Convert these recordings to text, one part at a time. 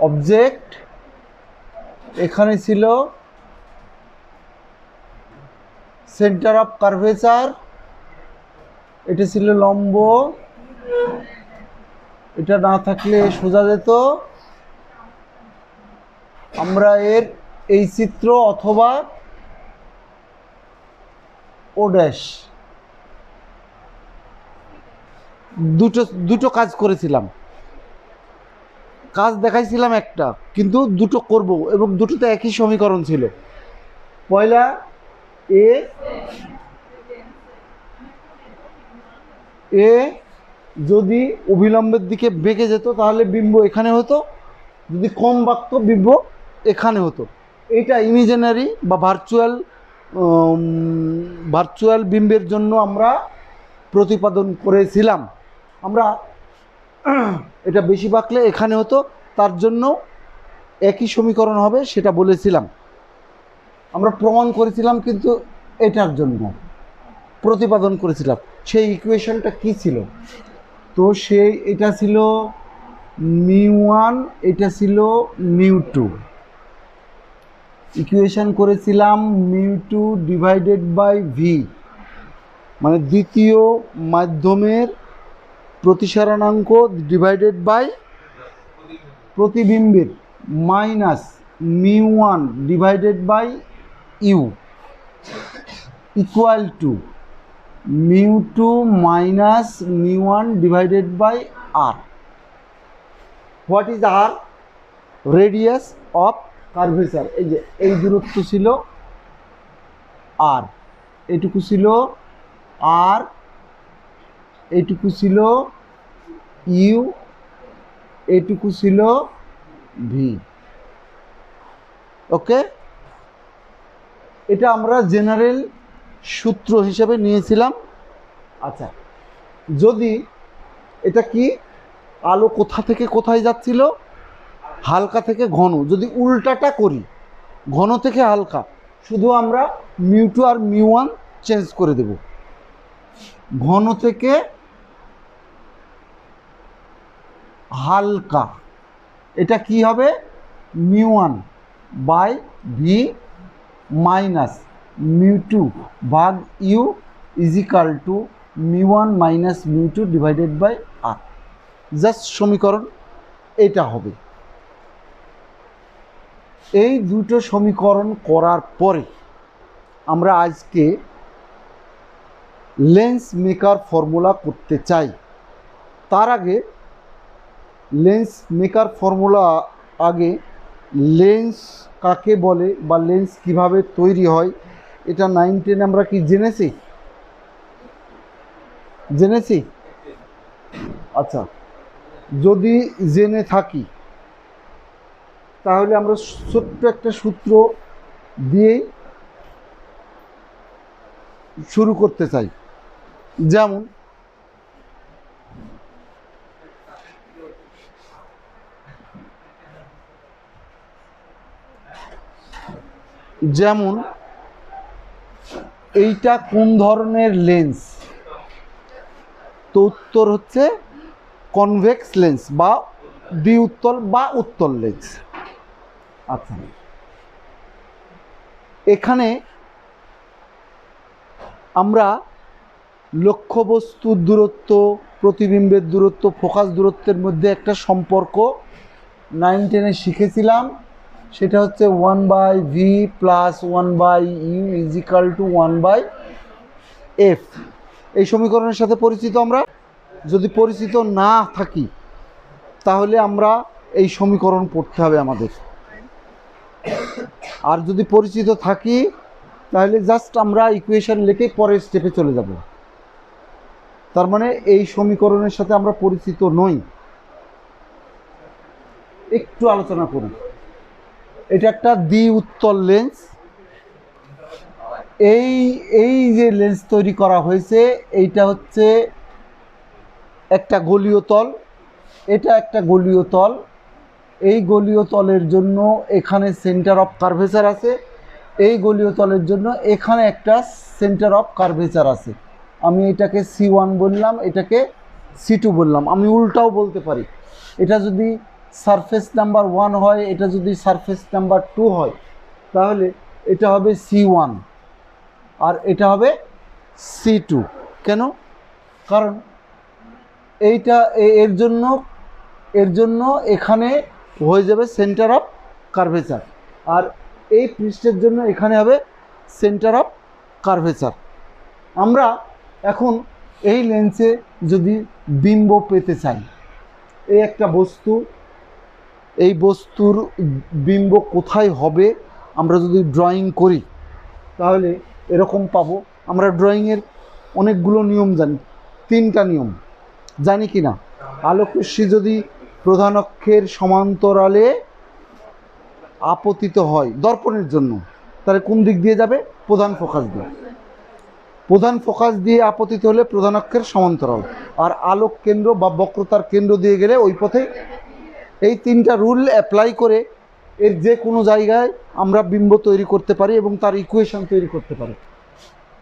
Object, এখানে ছিল centre of curvature, এটা ছিল লম্ব, এটা না থাকলে সোজা যেত। আমরা এর এই চিত্র অথবা ও ড্যাশ দুটো কাজ করেছিলাম, কাজ দেখাইছিলাম একটা, কিন্তু দুটো করব এবং দুটোতে একই সমীকরণ ছিল। পয়লা এ যদি অবিলম্বের দিকে বেঁকে যেত তাহলে বিম্ব এখানে হতো, যদি কম বাঁকত বিম্ব এখানে হতো। এটা ইমাজিনারি বা ভার্চুয়াল বিম্বের জন্য আমরা প্রতিপাদন করেছিলাম। আমরা এটা বেশি বাঁকলে এখানে হতো, তার জন্য একই সমীকরণ হবে সেটা বলেছিলাম। আমরা প্রমাণ করেছিলাম, কিন্তু এটার জন্য প্রতিপাদন করেছিলাম। সেই ইকুয়েশনটা কি ছিল? তো এটা ছিল μ1, এটা ছিল μ2। ইকুয়েশন করেছিলাম μ2 ডিভাইডেড বাই ভি, মানে দ্বিতীয় মাধ্যমের প্রতিসরণাঙ্ক ডিভাইডেড বাই প্রতিবিম্বের minus μ1 divided by U equal to μ2 minus μ1 divided by R. What is R? Radius of curvature. এই যে এই দূরত্ব ছিল আর, এইটুকু ছিল আর, এইটুকু ছিল ইউ, এইটুকু ছিল ভি। ওকে, এটা আমরা জেনারেল সূত্র হিসেবে নিয়েছিলাম। আচ্ছা, যদি এটা কি আলো কোথা থেকে কোথায় যাচ্ছিল? হালকা থেকে ঘন। যদি উল্টাটা করি, ঘন থেকে হালকা, শুধু আমরা μ2 আর μ1 চেঞ্জ করে দেব। ঘন থেকে হালকা, এটা কি হবে? μ1 বাই ভি মাইনাস μ2 ভাগ U is equal to μ1 minus μ2 divided by R. Just সমীকরণ এটা হবে। এই দুটো সমীকরণ করার পরে আমরা আজকে লেন্স মেকার ফর্মুলা করতে চাই। তার আগে লেন্স মেকার ফর্মুলা আগে লেন্স কাকে বলে বা লেন্স কিভাবে তৈরি হয়, এটা 9, 10 আমরা কি জেনেছি? আচ্ছা, যদি জেনে থাকি তাহলে আমরা ছোট্ট একটা সূত্র দিয়েই শুরু করতে চাই। যেমন এইটা কোন ধরনের লেন্স? তো উত্তর হচ্ছে কনভেক্স লেন্স বা দ্বিউত্তল বা উত্তল লেন্স। আচ্ছা, এখানে আমরা লক্ষ্যবস্তুর দূরত্ব, প্রতিবিম্বের দূরত্ব, ফোকাস দূরত্বের মধ্যে একটা সম্পর্ক 9, 10-এ শিখেছিলাম। সেটা হচ্ছে 1/v plus 1/u is equal two 1/f। এই সমীকরণের সাথে পরিচিত আমরা? যদি পরিচিত না থাকি তাহলে আমরা এই সমীকরণ পড়তে হবে আমাদের। আর যদি পরিচিত থাকি তাহলে জাস্ট আমরা ইকুয়েশন লিখে পরের স্টেপে চলে যাব। তার মানে এই সমীকরণের সাথে আমরা পরিচিত নই। একটু আলোচনা করি। এটা একটা দ্বি-উত্তল লেন্স। এই যে লেন্স তৈরি করা হয়েছে, এইটা হচ্ছে একটা গলীয় তল, এটা একটা গলীয় তল। এই গলীয় তলের জন্য এখানে সেন্টার অফ কার্ভেচার আছে, এই গলীয় তলের জন্য এখানে একটা সেন্টার অফ কার্ভেচার আছে। আমি এটাকে C1 বললাম, এটাকে C2 বললাম। আমি উল্টাও বলতে পারি। এটা যদি সারফেস নাম্বার 1 হয়, এটা যদি সারফেস নাম্বার 2 হয়, তাহলে এটা হবে C1 আর এটা হবে C2। কেন? কারণ এইটা এর জন্য এখানে হয়ে যাবে সেন্টার অফ কার্ভেচার, আর এই পৃষ্ঠের জন্য এখানে হবে সেন্টার অফ কার্ভেচার। আমরা এখন এই লেন্সে যদি বিম্ব পেতে চাই, এই একটা বস্তু, এই বস্তুর বিম্ব কোথায় হবে আমরা যদি ড্রয়িং করি তাহলে এরকম পাবো। আমরা ড্রয়িংয়ের অনেকগুলো নিয়ম জানি, 3টা নিয়ম জানি কি না? আলোকরশ্মি যদি প্রধান অক্ষের সমান্তরালে আপতিত হয় দর্পণের জন্য, তাহলে কোন দিক দিয়ে যাবে? প্রধান ফোকাস দিয়ে। প্রধান ফোকাস দিয়ে আপতিত হলে প্রধান অক্ষের সমান্তরাল, আর আলোক কেন্দ্র বা বক্রতার কেন্দ্র দিয়ে গেলে ওই পথে। এই 3টা রুল অ্যাপ্লাই করে এর যে কোনো জায়গায় আমরা বিম্ব তৈরি করতে পারি এবং তার ইকুয়েশন তৈরি করতে পারি।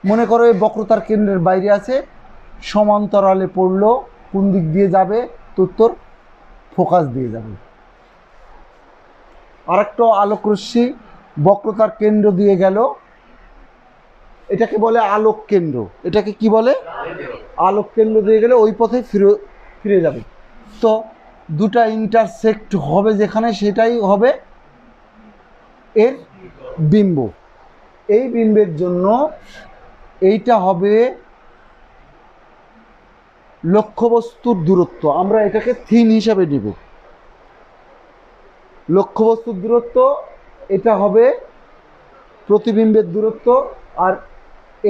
মনে করো এই বক্রতার কেন্দ্রের বাইরে আছে, সমান্তরালে পড়লো, কোন দিক দিয়ে যাবে? উত্তর ফোকাস দিয়ে যাবে। আরেকটা আলোকরশ্মি বক্রতার কেন্দ্র দিয়ে গেল, এটাকে বলে আলোক কেন্দ্র। এটাকে কি বলে? আলোক কেন্দ্র দিয়ে গেলে ওই পথে ফিরে যাবে। তো দুটা ইন্টারসেক্ট হবে যেখানে, সেটাই হবে এর বিম্ব। এই বিম্বের জন্য এইটা হবে লক্ষ্যবস্তুর দূরত্ব। আমরা এটাকে থিন হিসাবে নিব। লক্ষ্যবস্তুর দূরত্ব এটা হবে প্রতিবিম্বের দূরত্ব, আর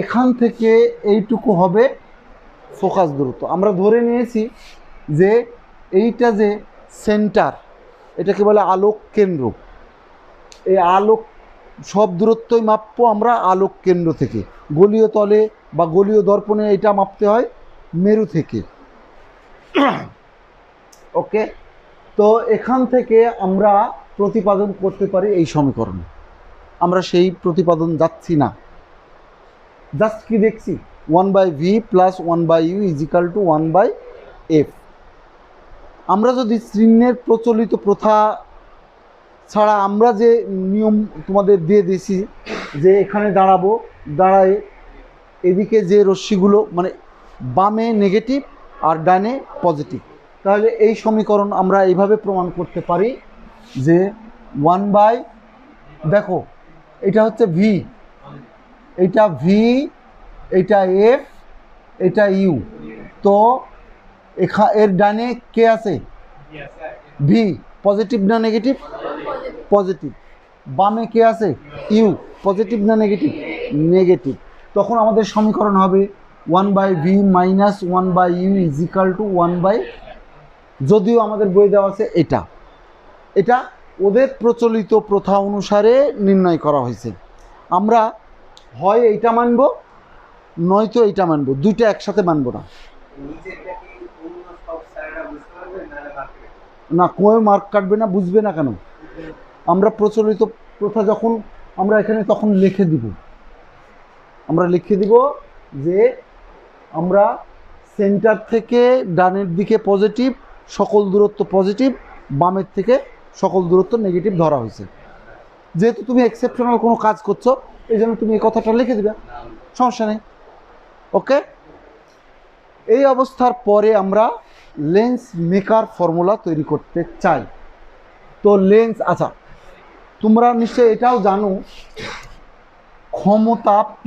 এখান থেকে এইটুকু হবে ফোকাস দূরত্ব। আমরা ধরে নিয়েছি যে এইটা যে সেন্টার, এটাকে বলে আলোক কেন্দ্র। এই আলোক সব দূরত্বই মাপবো আমরা আলোক কেন্দ্র থেকে। গলীয় তলে বা গলীয় দর্পণে এটা মাপতে হয় মেরু থেকে। ওকে, তো এখান থেকে আমরা প্রতিপাদন করতে পারি এই সমীকরণ। আমরা সেই প্রতিপাদন যাচ্ছি না, জাস্ট কি দেখছি, 1/v + 1/u = 1/f। আমরা যদি চিহ্নের প্রচলিত প্রথা ছাড়া আমরা যে নিয়ম তোমাদের দিয়ে দিয়েছি যে এখানে দাঁড়াবো, দাঁড়ায় এদিকে যে রশ্মিগুলো মানে বামে নেগেটিভ আর ডানে পজিটিভ, তাহলে এই সমীকরণ আমরা এইভাবে প্রমাণ করতে পারি যে 1/, দেখো এটা হচ্ছে v, এটা v, এটা f, এটা u। তো এর ডানে কে আছে? v। পজিটিভ না নেগেটিভ? পজিটিভ। বামে কে আছে? ইউ। পজিটিভ না নেগেটিভ? নেগেটিভ। তখন আমাদের সমীকরণ হবে 1/v - 1/u = 1/, যদিও আমাদের বই দেওয়া আছে এটা, এটা ওদের প্রচলিত প্রথা অনুসারে নির্ণয় করা হয়েছে। আমরা হয় এইটা মানব, নয়তো এইটা মানব, দুইটা একসাথে মানব না। না, কেউ মার্ক কাটবে না, বুঝবে না কেন? আমরা প্রচলিত প্রথা যখন আমরা এখানে তখন লিখে দিব, আমরা লিখে দিব যে আমরা সেন্টার থেকে ডানের দিকে পজিটিভ, সকল দূরত্ব পজিটিভ, বামের থেকে সকল দূরত্ব নেগেটিভ ধরা হয়েছে। যেহেতু তুমি এক্সেপশনাল কোনো কাজ করছো, এই জন্য তুমি এই কথাটা লিখে দিবে, সমস্যা নেই। ওকে, এই অবস্থার পরে আমরা লেন্স মেকার ফর্মুলা তৈরি করতে চাই। তো লেন্স, আচ্ছা তোমরা নিশ্চয়ই এটাও জানো, ক্ষমতা P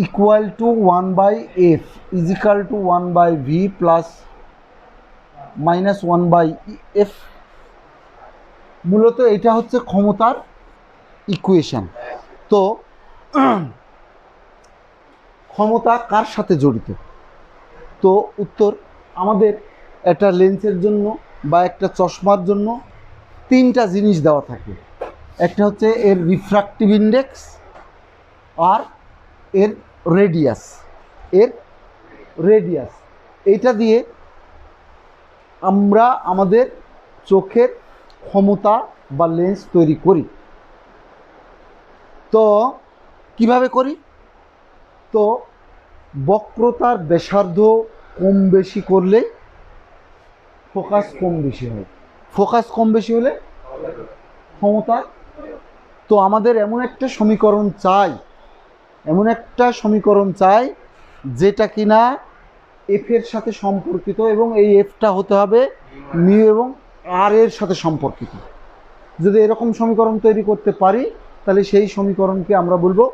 = 1/f = 1/v ± 1/f। মূলত এটা হচ্ছে ক্ষমতার ইকুয়েশন। তো ক্ষমতা কার সাথে জড়িত? তো উত্তর, আমাদের একটা লেন্সের জন্য বা একটা চশমার জন্য 3টা জিনিস দেওয়া থাকে। একটা হচ্ছে এর রিফ্র্যাক্টিভ ইন্ডেক্স, আর এর রেডিয়াস। এইটা দিয়ে আমরা আমাদের চোখের ক্ষমতা বা লেন্স তৈরি করি। তো কিভাবে করি? তো বক্রতার ব্যাসার্ধ কম বেশি করলেই ফোকাস কম বেশি হয়। ফোকাস কম বেশি হলে ক্ষমতা। তো আমাদের এমন একটা সমীকরণ চাই যেটা কিনা এফ এর সাথে সম্পর্কিত, এবং এই এফটা হতে হবে মিউ এবং আর এর সাথে সম্পর্কিত। যদি এরকম সমীকরণ তৈরি করতে পারি তাহলে সেই সমীকরণকে আমরা বলবো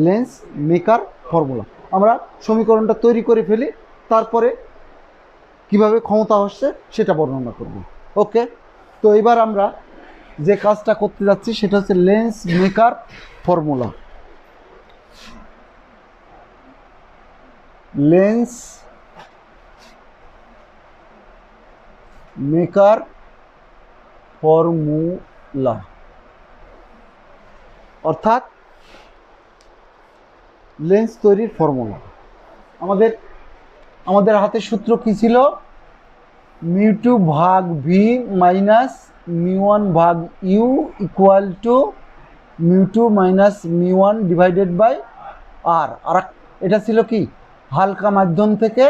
লেন্স মেকার ফর্মুলা। আমরা সমীকরণটা তৈরি করে ফেলি, তারপরে কিভাবে ক্ষমতা হচ্ছে সেটা বর্ণনা করব। ওকে, তো এবার আমরা যে কাজটা করতে যাচ্ছি সেটা হচ্ছে lens maker formula. Lens maker formula অর্থাৎ লেন্স তৈরির ফর্মুলা। আমাদের হাতে সূত্র কি ছিল? মিউ2 ভাগ ভি মাইনাস মিউ1 ভাগ ইউ ইকুয়াল টু মিউ2 মাইনাস মিউ1 ডিভাইডেড বাই আর। আর এটা ছিল কি? হালকা মাধ্যম থেকে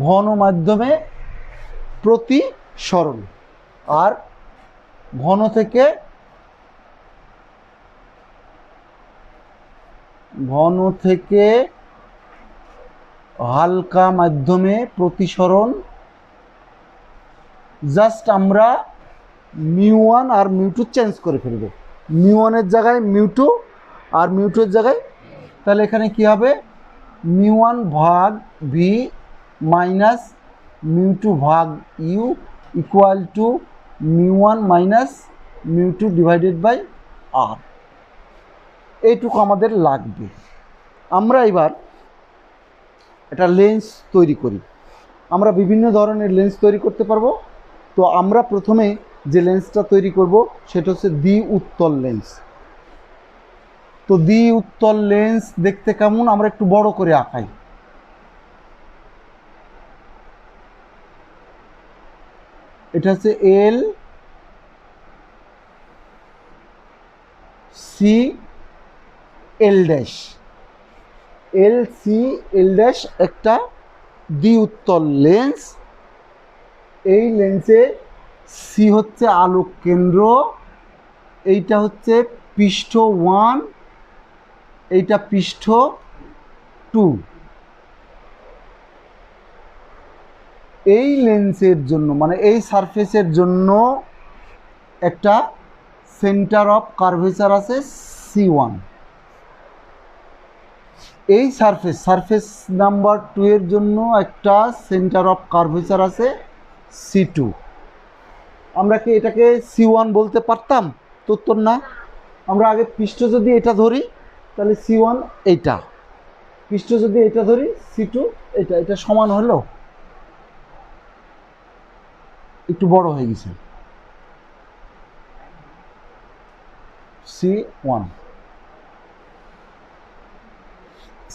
ঘন মাধ্যমে প্রতিসরণ, আর ঘন থেকে হালকা মাধ্যমে প্রতিসরণ। জাস্ট আমরা মিউ1 আর মিউ2 চেঞ্জ করে ফেলব। মিউ1 জায়গায় মিউ2 আর মিউ2 জায়গায়, তাহলে এখানে কি হবে? মিউ1 ভাগ ভি মাইনাস মিউ2 ভাগ ইউ ইকুয়াল টু মিউ1 মাইনাস মিউ2 ডিভাইডেড বাই আর। এইটুকু আমাদের লাগবে। আমরা এবার একটা লেন্স তৈরি করি। আমরা বিভিন্ন ধরনের লেন্স তৈরি করতে পারবো। তো আমরা প্রথমে যে লেন্সটা তৈরি করব সেটা হচ্ছে দ্বি উত্তল লেন্স। তো দ্বি উত্তল লেন্স দেখতে কেমন? আমরা একটু বড় করে আঁকাই। এটা হচ্ছে L C L dash, L C L dash একটা দ্বি উত্তল লেন্স। এই লেন্সে সি হচ্ছে আলোক কেন্দ্র, এইটা হচ্ছে পৃষ্ঠ 1, এইটা পৃষ্ঠ 2। এই লেন্সের জন্য মানে এই সারফেসের জন্য একটা সেন্টার অফ কার্ভেচার আছে C1। এই সারফেস নাম্বার 2 এর জন্য একটা সেন্টার অফ কার্ভেচার আছে C2। আমরা কি এটাকে C1 বলতে পারতাম? তো উত্তর না। আমরা আগে পৃষ্ঠ যদি এটা ধরি তাহলে C1 এইটা, পৃষ্ঠ যদি এটা ধরি C2 এটা, এটা সমান হলো? একটু বড় হয়ে গেছে C1।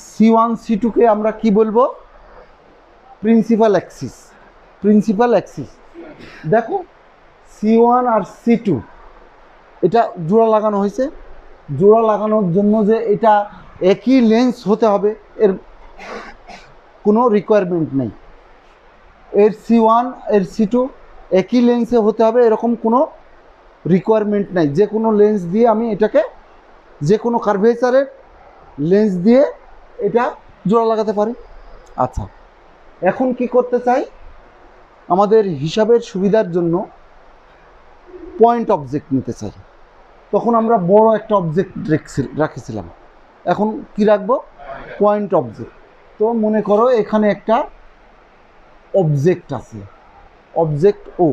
C1 C2 কে আমরা কি বলবো? Principal Axis. দেখো C1 আর C2 এটা জোড়া লাগানো হয়েছে। জোড়া লাগানোর জন্য যে এটা একই লেন্স হতে হবে এর কোনো রিকোয়ারমেন্ট নেই। এর C1 এর C2 একই লেন্সে হতে হবে এরকম কোনো রিকোয়ারমেন্ট নাই। যে কোনো লেন্স দিয়ে আমি এটাকে, যে কোনো কার্ভেচারের লেন্স দিয়ে এটা জোড়া লাগাতে পারি। আচ্ছা, এখন কি করতে চাই? আমাদের হিসাবের সুবিধার জন্য পয়েন্ট অবজেক্ট নিতে চাই। তখন আমরা বড় একটা অবজেক্ট রাখেছিলাম, এখন কি রাখবো? Point object. তো মনে করো এখানে একটা অবজেক্ট আছে, অবজেক্ট ও।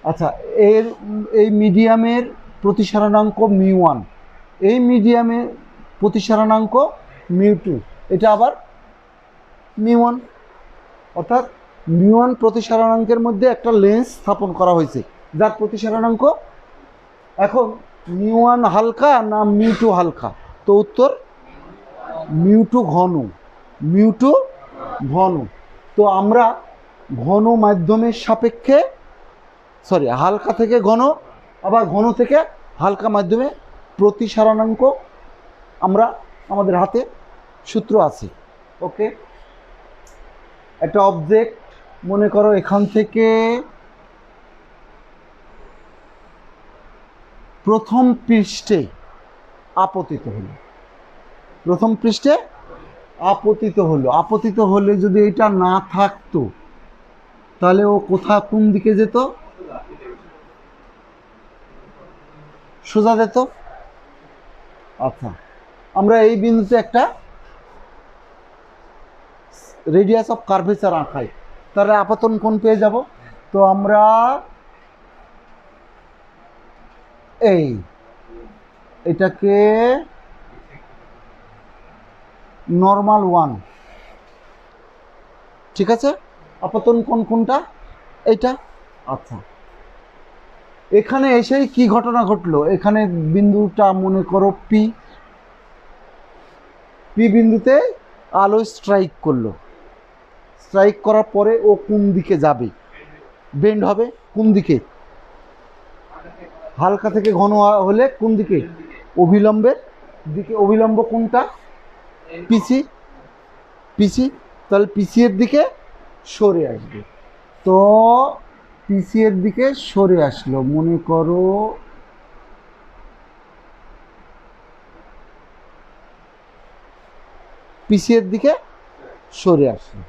আচ্ছা, এই মিডিয়ামের প্রতিসরণাঙ্ক মিউ1, এই মিডিয়ামের প্রতিসরণাঙ্ক মিউ2, এটা আবার মিউ1। অর্থাৎ মিউ1 প্রতিসরণাঙ্কের মধ্যে একটা লেন্স স্থাপন করা হয়েছে যার প্রতিসরণাঙ্ক। এখন মিউ1 হালকা না মিউ2 হালকা? তো উত্তর মিউ2 ঘন। তো আমরা ঘন মাধ্যমের সাপেক্ষে, হালকা থেকে ঘন, আবার ঘন থেকে হালকা মাধ্যমে প্রতিসরণাঙ্ক আমরা আমাদের হাতে সূত্র আছে। ওকে, একটা অবজেক্ট মনে করো এখান থেকে প্রথম পৃষ্ঠে আপতিত হলো, প্রথম পৃষ্ঠে আপতিত হলো। আপতিত হলে যদি এটা না থাকতো তাহলে ও কোন দিকে যেত? সোজা যেত। আচ্ছা, আমরা এই বিন্দুতে একটা রেডিয়াস অফ কার্ভেচার আঁকাই, তাহলে আপতন কোণ পেয়ে যাব। তো আমরা এটাকে নর্মাল 1, ঠিক আছে। আপতন কোণ কোনটা? এইটা। আচ্ছা, এখানে এসেই কি ঘটনা ঘটলো? এখানে বিন্দুটা মনে করো পি বিন্দুতে আলো স্ট্রাইক করলো। স্ট্রাইক করার পরে ও কোন দিকে যাবে? বেন্ড হবে কোন দিকে? হালকা থেকে ঘন হলে কোন দিকে? অভিলম্বের দিকে। অভিলম্ব কোনটা? পিসি। পিসি, তাহলে পিসি এর দিকে সরে আসবে। তো পিসি এর দিকে সরে আসলো, মনে করো পিসি এর দিকে সরে আসলো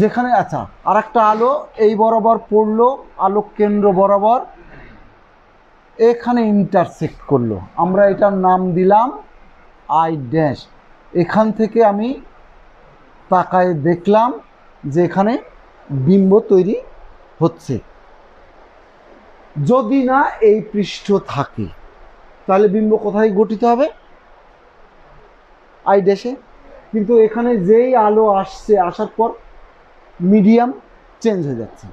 যেখানে। আচ্ছা, আর একটা আলো এই বরাবর পড়লো, আলোক কেন্দ্র বরাবর এখানে ইন্টারসেক্ট করলো, আমরা এটার নাম দিলাম আই ড্যাশ। এখান থেকে আমি তাকায় দেখলাম যে এখানে বিম্ব তৈরি হচ্ছে। যদি না এই পৃষ্ঠ থাকে তাহলে বিম্ব কোথায় গঠিত হবে? আই ড্যাশে। কিন্তু এখানে যেই আলো আসছে, আসার পর মিডিয়াম চেঞ্জ হয়ে যাচ্ছে,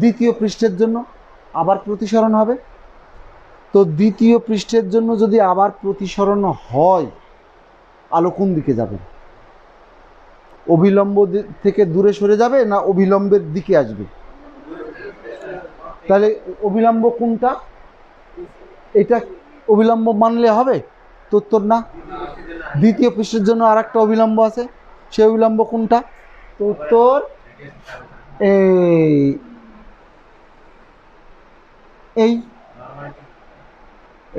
দ্বিতীয় পৃষ্ঠের জন্য আবার প্রতিসরণ হবে। তো দ্বিতীয় পৃষ্ঠের জন্য যদি আবার প্রতিসরণ হয়, আলো কোন দিকে যাবে? অভিলম্ব থেকে দূরে সরে যাবে না অভিলম্বের দিকে আসবে? তাহলে অভিলম্ব কোনটা? এটা অভিলম্ব মানলে হবে? তো উত্তর না। দ্বিতীয় পৃষ্ঠের জন্য আর একটা অভিলম্ব আছে, সে অভিলম্ব কোনটা? তো উত্তর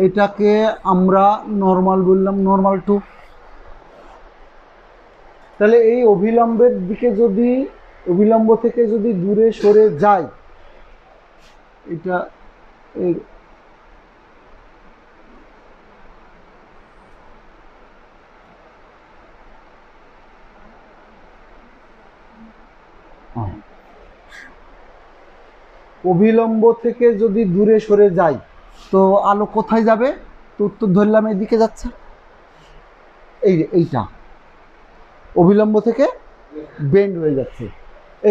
এইটাকে আমরা নর্মাল বললাম, নর্মাল 2। তাহলে এই অভিলম্বের দিকে যদি, অভিলম্ব থেকে যদি দূরে সরে যায়, এটা অভিলম্ব থেকে যদি দূরে সরে যায় তো আলো কোথায় যাবে? তো উত্তর ধরলাম এইদিকে যাচ্ছে। এইটা অভিলম্ব থেকে বেন্ড হয়ে যাচ্ছে।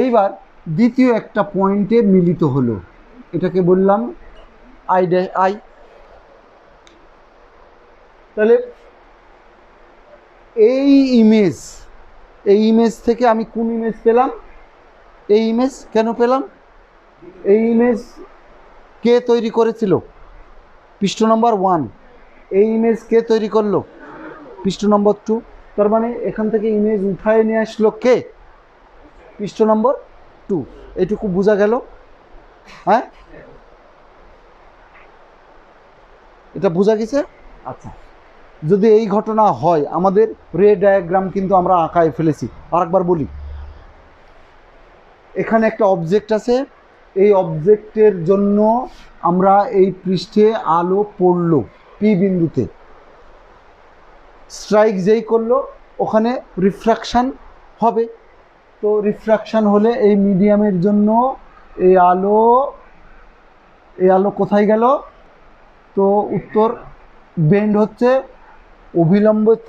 এইবার দ্বিতীয় একটা পয়েন্টে মিলিত হলো, এটাকে বললাম আই ড্যাশ আই। তাহলে এই ইমেজ থেকে আমি কোন ইমেজ পেলাম? এই ইমেজ কেন পেলাম? এই ইমেজ কে তৈরি করেছিল? পৃষ্ঠ নম্বর 1। এই ইমেজ কে তৈরি করলো? পৃষ্ঠ নম্বর 2। তার মানে এখান থেকে ইমেজ উঠায় নিয়ে আসলো কে? পৃষ্ঠ নম্বর 2। এইটুকু বোঝা গেল? হ্যাঁ, এটা বোঝা গেছে? আচ্ছা, যদি এই ঘটনা হয়, আমাদের রে ডায়াগ্রাম কিন্তু আমরা আঁকায় ফেলেছি। আরেকবার বলি, এখানে একটা অবজেক্ট আছে, এই অবজেক্টের জন্য আমরা এই পৃষ্ঠে আলো পড়লো পি বিন্দুতে, স্ট্রাইক যেই করলো ওখানে রিফ্র্যাকশান হবে। তো রিফ্র্যাকশান হলে এই মিডিয়ামের জন্য এই আলো কোথায় গেল? তো উত্তর বেন্ড হচ্ছে অভিলম্বের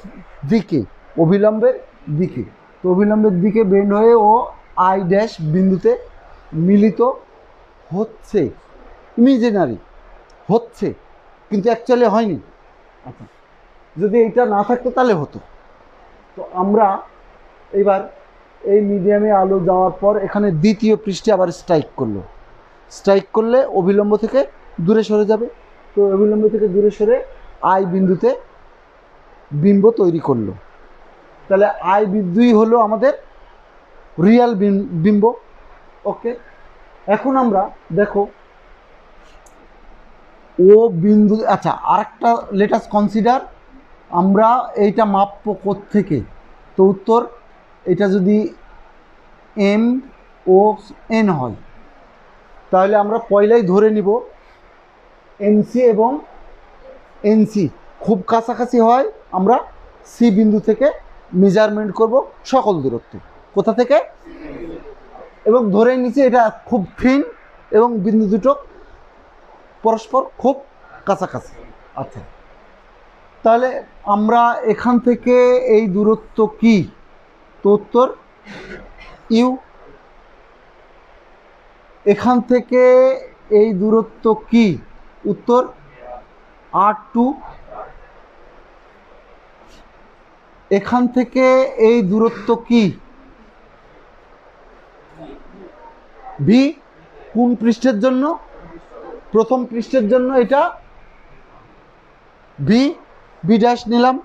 দিকে, অভিলম্বের দিকে। তো অভিলম্বের দিকে বেন্ড হয়ে ও আই ড্যাশ বিন্দুতে মিলিত হচ্ছে। ইমাজিনারি হচ্ছে, কিন্তু অ্যাকচুয়ালি হয়নি। আচ্ছা, যদি এইটা না থাকতো তাহলে হতো। তো আমরা এবার এই মিডিয়ামে আলো যাওয়ার পর এখানে দ্বিতীয় পৃষ্ঠে আবার স্ট্রাইক করলো। স্ট্রাইক করলে অভিলম্ব থেকে দূরে সরে যাবে। তো অভিলম্ব থেকে দূরে সরে আই বিন্দুতে বিম্ব তৈরি করলো। তাহলে আই বিন্দুই হলো আমাদের রিয়াল বিম্ব। ওকে, এখন আমরা দেখো ও বিন্দু, আচ্ছা আরেকটা লেটাস কনসিডার, আমরা এইটা মাপবো কোত্থেকে? তো উত্তর, এটা যদি এম ও এন হয় তাহলে আমরা পয়লাই ধরে নিব এনসি এবং এনসি খুব কাছাকাছি হয়, আমরা সি বিন্দু থেকে মেজারমেন্ট করব সকল দূরত্ব। কোথা থেকে? এবং ধরে নিচে এটা খুব থিন এবং বিন্দু দুটো পরস্পর খুব কাছাকাছি। আচ্ছা, তাহলে আমরা এখান থেকে এই দূরত্ব কি? তো উত্তর ইউ। এখান থেকে এই দূরত্ব কি? উত্তর R2। এখান থেকে এই দূরত্ব কি? ভি। কোন পৃষ্ঠের জন্য? প্রথম পৃষ্ঠের জন্য এটা ভি, বি ড্যাশ নিলাম।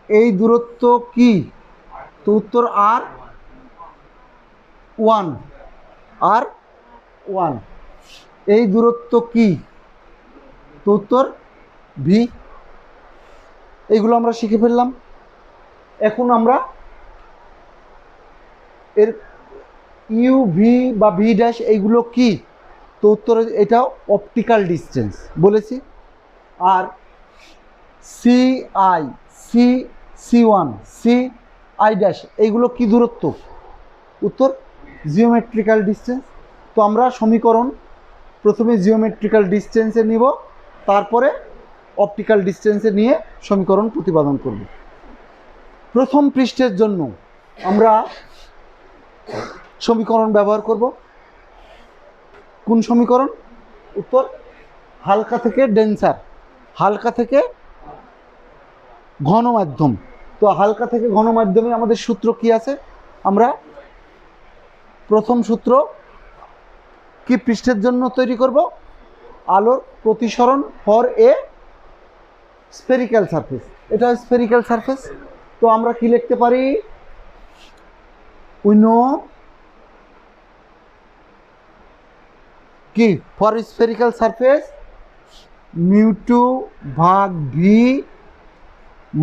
এই দূরত্ব কি? তো উত্তর R1। R1। এই দূরত্ব কি? তো উত্তর ভি। এইগুলো আমরা শিখে ফেললাম। এখন আমরা এর ইউ, ভি বা ভি ড্যাশ এইগুলো কি? তো উত্তরে এটা অপটিক্যাল ডিস্টেন্স বলেছি। আর সি আই, সি1, সি আই ড্যাশ এইগুলো কি দূরত্ব? উত্তর জিওমেট্রিক্যাল ডিস্টেন্স। তো আমরা সমীকরণ প্রথমে জিওমেট্রিক্যাল ডিস্টেন্সে নিব, তারপরে অপটিক্যাল ডিস্টেন্সে নিয়ে সমীকরণ প্রতিপাদন করব। প্রথম পৃষ্ঠের জন্য আমরা সমীকরণ ব্যবহার করব। কোন সমীকরণ? উত্তর হালকা থেকে ডেন্সার, হালকা থেকে ঘন মাধ্যম। তো হালকা থেকে ঘন মাধ্যমে আমাদের সূত্র কি আছে? আমরা প্রথম সূত্র কি পৃষ্ঠের জন্য তৈরি করব? আলোর প্রতিসরণ ফর এ স্ফেরিক্যাল সারফেস। এটা স্ফেরিক্যাল সারফেস। তো আমরা কি লিখতে পারি? উই নো কি ফর স্ফেরিক্যাল সারফেস মিউ2 ভাগ ভি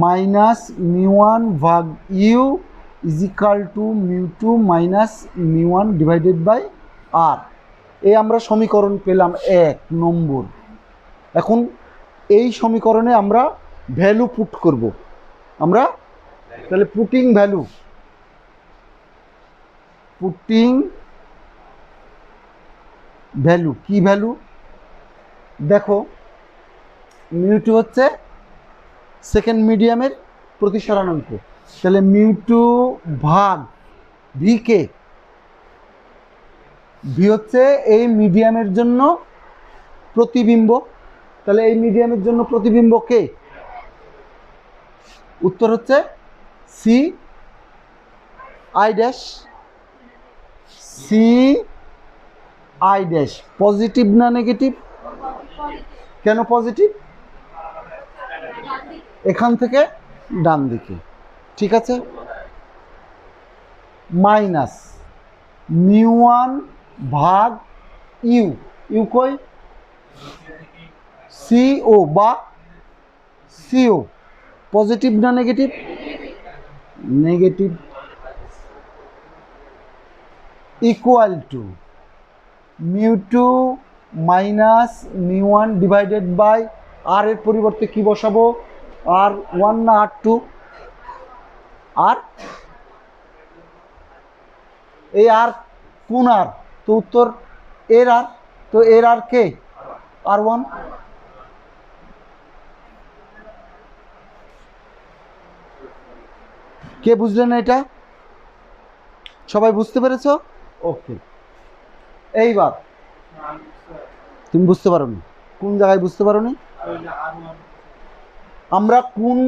মাইনাস মিউ1 ভাগ ইউ ইজ ইকাল টু মিউ2 মাইনাস মিউ1 ডিভাইডেড বাই আর। এই আমরা সমীকরণ পেলাম 1 নম্বর। এখন এই সমীকরণে আমরা ভ্যালু পুট করব। আমরা তাহলে পুটিং ভ্যালু, পুটিং ভ্যালু কি ভ্যালু? দেখো মিউ2 হচ্ছে সেকেন্ড মিডিয়ামের প্রতিসরানাঙ্ক, তাহলে মিউ2 ভাগ ভি কে, ভি হচ্ছে এই মিডিয়ামের জন্য প্রতিবিম্ব। তাহলে এই মিডিয়ামের জন্য প্রতিবিম্ব কে? উত্তর হচ্ছে C I dash. C I dash positive না নেগেটিভ? কেন পজিটিভ? এখান থেকে ডান দিকে, ঠিক আছে। মাইনাস মিউ1 ভাগ ইউ, ইউ কই? সিও বা সিও, পজিটিভ না নেগেটিভ? নেগেটিভ। ইকুয়াল টু মিউ2 মাইনাস মিউ1 ডিভাইডেড বাই আর এর পরিবর্তে কি বসাবো? R1 না R2? আর এই আর কোন আর? তো উত্তর এর আর। তো এর আর কে? R1। কে বুঝলেন এটা? সবাই বুঝতে পেরেছো? ওকে, এইবার তুমি বুঝতে পারোনি, কোন জায়গায় বুঝতে পারোনি? আমরা কোন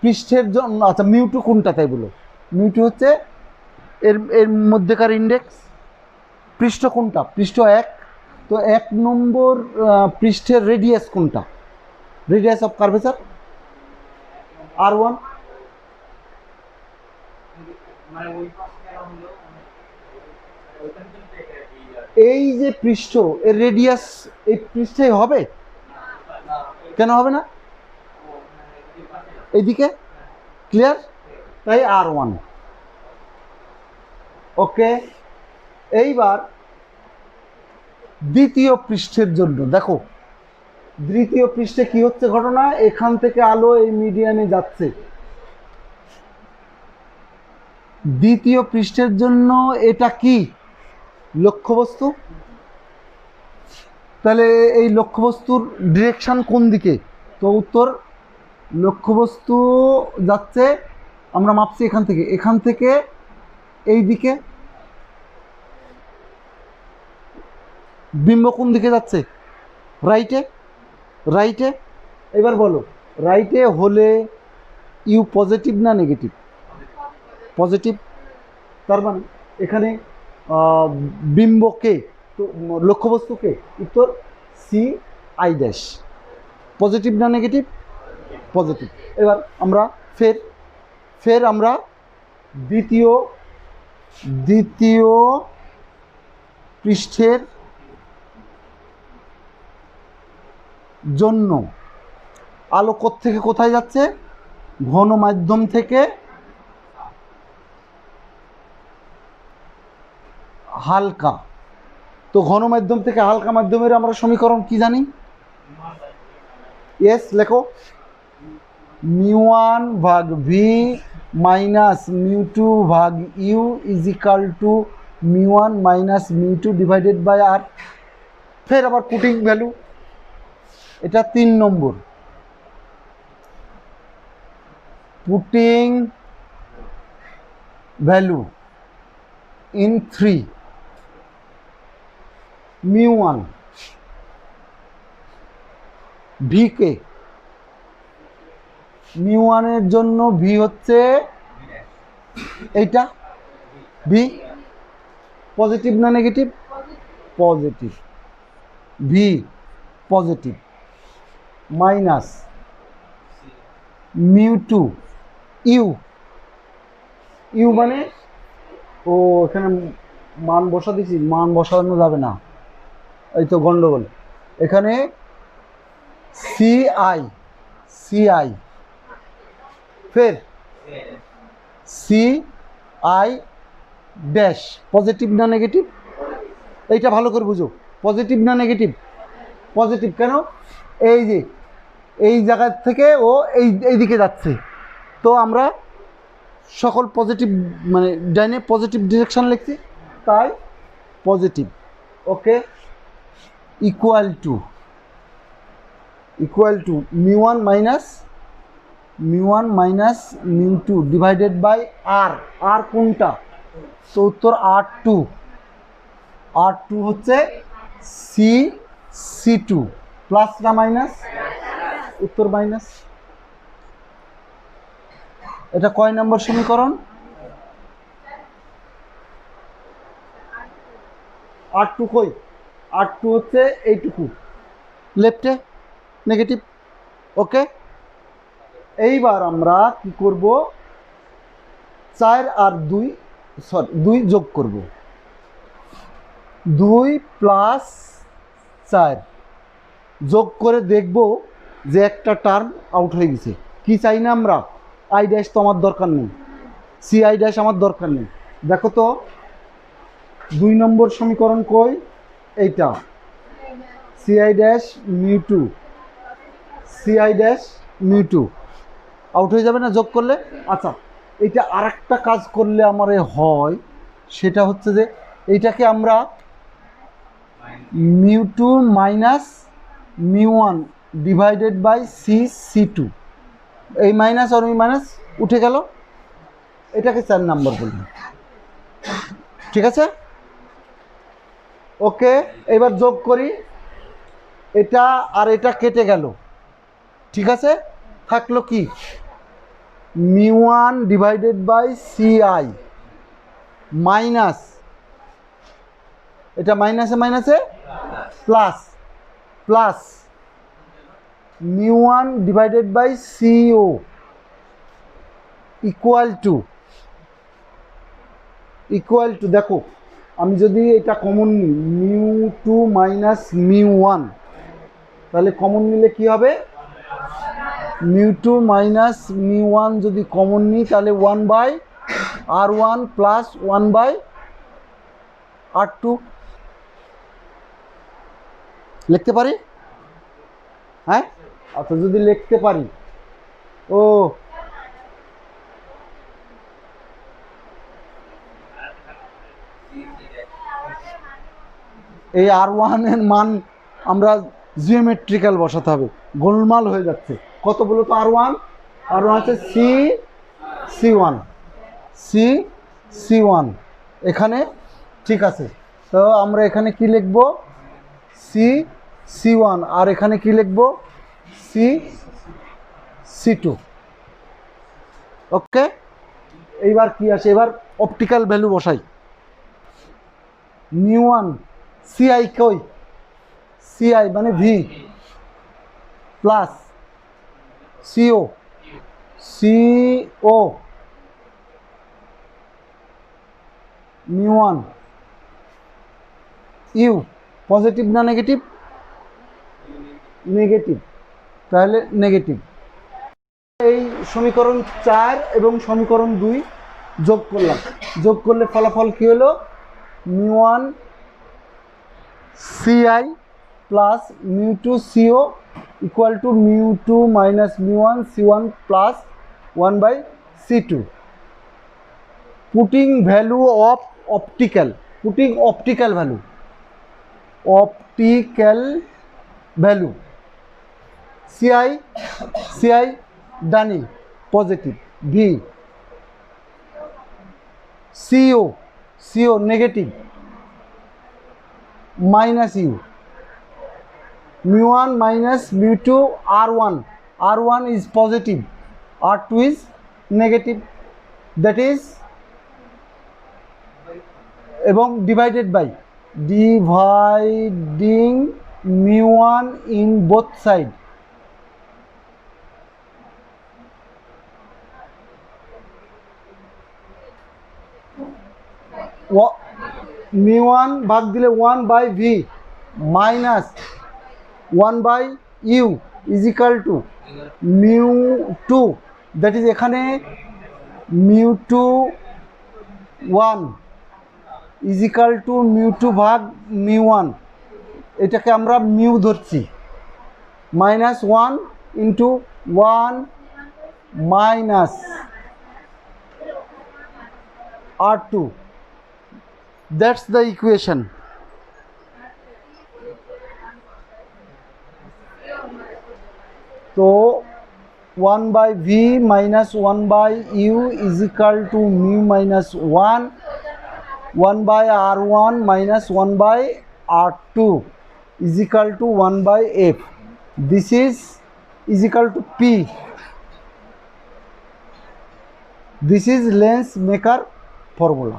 পৃষ্ঠের জন্য, আচ্ছা মিউ2 কোনটা তাই বলো? মিউ2 হচ্ছে এর এর মধ্যেকার ইন্ডেক্স। পৃষ্ঠ কোনটা? পৃষ্ঠ 1। তো 1 নম্বর পৃষ্ঠের রেডিয়াস কোনটা? Radius of curvature R1। এই যে পৃষ্ঠ এর রেডিয়াস এই পৃষ্ঠে হবে, কেন হবে না? এইদিকে ক্লিয়ার, তাই R1। ওকে, এইবার দ্বিতীয় পৃষ্ঠের জন্য দেখো, দ্বিতীয় পৃষ্ঠে কি হচ্ছে ঘটনা, এখান থেকে আলো এই মিডিয়ামে যাচ্ছে। দ্বিতীয় পৃষ্ঠের জন্য এটা কি লক্ষ্যবস্তু, তাহলে এই লক্ষ্যবস্তুর ডিরেকশন কোন দিকে? তো উত্তর, লক্ষ্যবস্তু যাচ্ছে, আমরা মাপছি এখান থেকে এই দিকে। বিম্ব কোন দিকে যাচ্ছে? রাইটে, রাইটে। এবার বলো, রাইটে হলে ইউ পজিটিভ না নেগেটিভ? পজিটিভ। তার মানে এখানে বিম্বকে, তো লক্ষ্যবস্তুকে, উত্তর সি আই ড্যাশ। পজিটিভ না নেগেটিভ? পজিটিভ। এবার আমরা ফের আমরা দ্বিতীয় পৃষ্ঠের জন্য আলো থেকে কোথায় যাচ্ছে? ঘন মাধ্যম থেকে হালকা। তো ঘন মাধ্যম থেকে হালকা মাধ্যমের আমরা সমীকরণ কি জানি? ইয়েস, লেখো। μ1 ভাগ ভি মাইনাস μ2 ভাগ U is equal to μ1 minus μ2 divided by R. ফের আবার পুটিং ভ্যালু, এটা 3 নম্বর। পুটিং ভ্যালু ইন 3, μ1 ভি কে, μ1 এর জন্য ভি হচ্ছে এইটা, ভি পজিটিভ না negative? Positive. V positive minus μ2 U মানে, ও এখানে মান বসা দিছি, মান বসানো যাবে না, এই তো গন্ডগোল। এখানে সিআই ফের সিআই ড্যাশ, পজিটিভ না নেগেটিভ? এইটা ভালো করে বুঝো, পজিটিভ না নেগেটিভ? পজিটিভ। কেন? এই যে এই জায়গা থেকে ও এই দিকে যাচ্ছে, তো আমরা সকল পজিটিভ মানে ডাইনে পজিটিভ ডিরেকশন লিখছি, তাই positive. Okay, equal to μ1 minus μ2 divided by R কোনটা? তো উত্তর R2 হচ্ছে C2 প্লাস না মাইনাস? উত্তর মাইনাস। এটা কয় নম্বর সমীকরণ? R2 কই? R2 হচ্ছে এইটুকু, লেফটে নেগেটিভ। ওকে, এইবার আমরা কি করব, 4 আর 2 যোগ করব, 2 প্লাস 4 যোগ করে দেখব যে একটা টার্ম আউট হয়ে গেছে। কি চাই না আমরা? আই ড্যাশ তো আমার দরকার নেই, সি আই ড্যাশ আমার দরকার নেই। দেখো তো 2 নম্বর সমীকরণ কই? এইটা, সিআই ড্যাশ μ2 আউট হয়ে যাবে না যোগ করলে? আচ্ছা, এইটা আর একটা কাজ করলে আমার হয়, সেটা হচ্ছে যে এইটাকে আমরা μ2 মাইনাস μ1 ডিভাইডেড বাই C2, এই মাইনাস আর ওই মাইনাস উঠে গেল, এটাকে 4 নাম্বার বলবো। ঠিক আছে? ওকে, এবার যোগ করি, এটা আর এটা কেটে গেল। ঠিক আছে, থাকলো কি? μ1 ডিভাইডেড বাই CI মাইনাস, এটা মাইনাসে plus μ1 divided by CO equal to equal to, দেখো আমি যদি এটা কমন নিই mu two minus mu one, তাহলে কমন নিলে কি হবে, mu two minus mu one যদি কমন নিই তাহলে 1/r1 প্লাস 1/r2 লিখতে পারি। হ্যাঁ, আচ্ছা যদি লিখতে পারি, ও এই R1 এর মান আমরা জিওমেট্রিক্যাল বসাতে হবে, গোলমাল হয়ে যাচ্ছে। কত বলো তো R1 হচ্ছে C1 এখানে, ঠিক আছে। তো আমরা এখানে কি লিখব, C1, আর এখানে কি লিখব, C2। ওকে, এইবার কি আসে, এবার অপটিক্যাল ভ্যালু বসাই। মিউ ওয়ান সিআই কই, সিআই মানে ভি প্লাস সিও মিউ ওয়ান ইউ পজিটিভ না নেগেটিভ, নেগেটিভ, তাহলে নেগেটিভ। এই সমীকরণ 4 এবং সমীকরণ 2 যোগ করলাম, যোগ করলে ফলাফল কি হলো, mu one CI plus mu two CO equal to mu two minus mu one C1 plus 1/C2। Putting value of optical, putting optical value CI ডানি positive, V CO negative minus U, mu one minus mu two R1 is positive, R2 is negative, that is এবং dividing mu one in both side, mu one ভাগ দিলে 1/v minus 1/u is equal to mu two, that is এখানে mu two one is equal to mu two ভাগ mu one, এটাকে আমরা mu ধরছি, minus 1 into 1 minus R2, that's the equation. So 1/v minus 1/u is equal to mu minus 1/r1 minus 1/r2 is equal to 1/f. This is equal to P. This is lens maker formula.